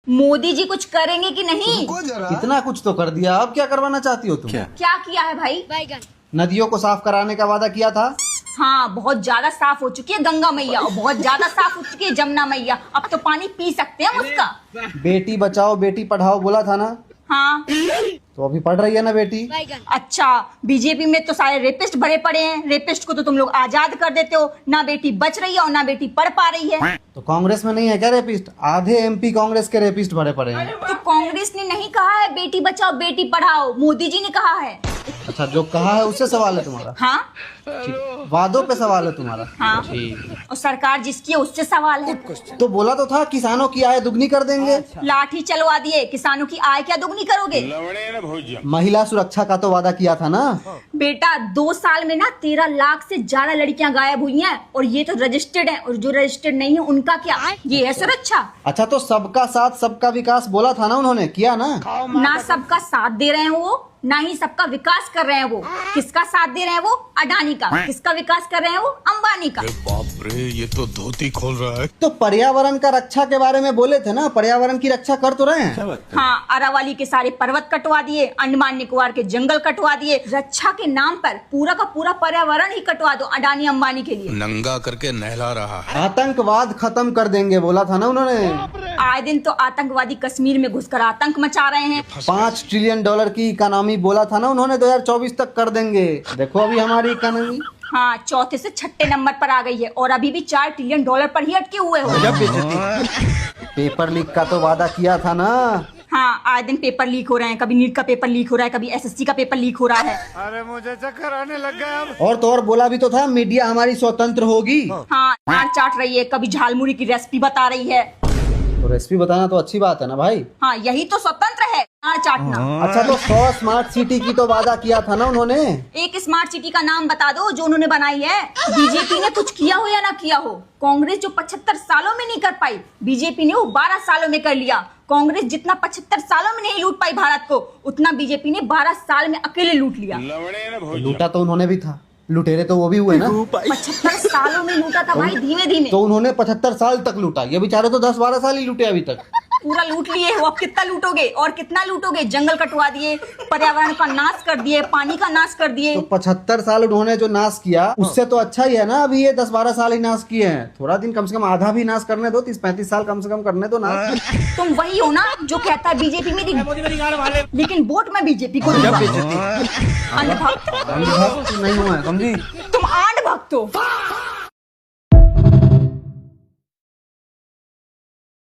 मोदी जी कुछ करेंगे कि नहीं? इतना कुछ तो कर दिया, अब क्या करवाना चाहती हो तुम? क्या किया है भाई? नदियों को साफ कराने का वादा किया था। हाँ, बहुत ज्यादा साफ हो चुकी है गंगा मैया और बहुत ज्यादा साफ हो चुकी है जमुना मैया। अब तो पानी पी सकते हैं उसका। बेटी बचाओ बेटी पढ़ाओ बोला था ना, हाँ। तो अभी पढ़ रही है ना बेटी? अच्छा, बीजेपी में तो सारे रेपिस्ट भरे पड़े हैं। रेपिस्ट को तो तुम लोग आजाद कर देते हो। ना बेटी बच रही है और ना बेटी पढ़ पा रही है। तो कांग्रेस में नहीं है क्या रेपिस्ट? आधे एमपी कांग्रेस के रेपिस्ट भरे पड़े हैं। तो कांग्रेस ने नहीं कहा है बेटी बचाओ बेटी पढ़ाओ, मोदी जी ने कहा है। अच्छा, जो कहा है उससे सवाल है तुम्हारा? हाँ ठीक। वादों पे सवाल है तुम्हारा? हाँ। ठीक। और सरकार जिसकी है उससे सवाल है। तो बोला तो था किसानों की आय दुगनी कर देंगे। लाठी चलवा दिए, किसानों की आय क्या दुगनी करोगे? महिला सुरक्षा का तो वादा किया था ना। बेटा 2 साल में ना 13 लाख से ज्यादा लड़कियां गायब हुई हैं और ये तो रजिस्टर्ड हैं, और जो रजिस्टर्ड नहीं है उनका क्या? ये है सुरक्षा? अच्छा, तो सबका साथ सबका विकास बोला था ना, उन्होंने किया ना? ना सबका साथ दे रहे हैं वो, ना ही सबका विकास कर रहे हैं वो। किसका साथ दे रहे हैं वो? अडानी का। किसका विकास कर रहे हैं वो? अंबानी का। बाप रे, ये तो धोती खोल रहा है। तो पर्यावरण का रक्षा के बारे में बोले थे ना, पर्यावरण की रक्षा कर तो रहे हैं। हाँ, अरावली के सारे पर्वत कटवा दिए, अंडमान निकोबार के जंगल कटवा दिए। रक्षा के नाम पर पूरा का पूरा पर्यावरण ही कटवा दो अडानी अंबानी के लिए। नंगा करके नहला रहा है। आतंकवाद खत्म कर देंगे बोला था ना उन्होंने। आए दिन तो आतंकवादी कश्मीर में घुसकर आतंक मचा रहे हैं। $5 ट्रिलियन की इकोनॉमी बोला था ना उन्होंने, 2024 तक कर देंगे। देखो अभी हमारी इकोनॉमी। हाँ, चौथे से छठे नंबर पर आ गई है और अभी भी $4 ट्रिलियन पर ही अटके हुए हो। पेपर लीक का तो वादा किया था ना। हाँ, आए दिन पेपर लीक हो रहे हैं। कभी नीट का पेपर लीक हो रहा है, कभी एसएससी का पेपर लीक हो रहा है। अरे मुझे चक्कर आने लग गया अब। और तो और बोला भी तो था मीडिया हमारी स्वतंत्र होगी। हाँ, डांट चाट रही है, कभी झालमुड़ी की रेसिपी बता रही है। तो रेसिपी बताना तो अच्छी बात है ना भाई। हाँ, यही तो स्वतंत्र है, डांट चाटना। अच्छा, तो 100 स्मार्ट सिटी की तो वादा किया था ना उन्होंने। एक स्मार्ट सिटी का नाम बता दो जो उन्होंने बनाई है। बीजेपी ने कुछ किया हो या ना किया हो, कांग्रेस जो 75 सालों में नहीं कर पाई, बीजेपी ने वो 12 सालों में कर लिया। कांग्रेस जितना 75 सालों में नहीं लूट पाई भारत को, उतना बीजेपी ने 12 साल में अकेले लूट लिया। लूटा तो उन्होंने भी था, लुटेरे तो वो भी हुए ना। 75 सालों में लूटा था भाई, धीमे धीमे। तो उन्होंने 75 साल तक लूटा, ये बेचारे तो 10-12 साल ही लूटे अभी तक। पूरा लूट लिए हो, अब कितना लूटोगे और कितना लूटोगे? जंगल कटवा दिए, पर्यावरण का नाश कर दिए, पानी का नाश कर दिए। तो 75 साल उन्होंने जो नाश किया उससे तो अच्छा ही है ना अभी ये 10-12 साल ही नाश किए हैं। थोड़ा दिन कम से कम आधा भी नाश करने दो, 30-35 साल कम से कम करने दो नाश। तुम वही हो ना जो कहता है बीजेपी में लेकिन वोट में बीजेपी को दूंगा। अंधभक्त नहीं हुआ है समझी। तुम आंध भक्त हो।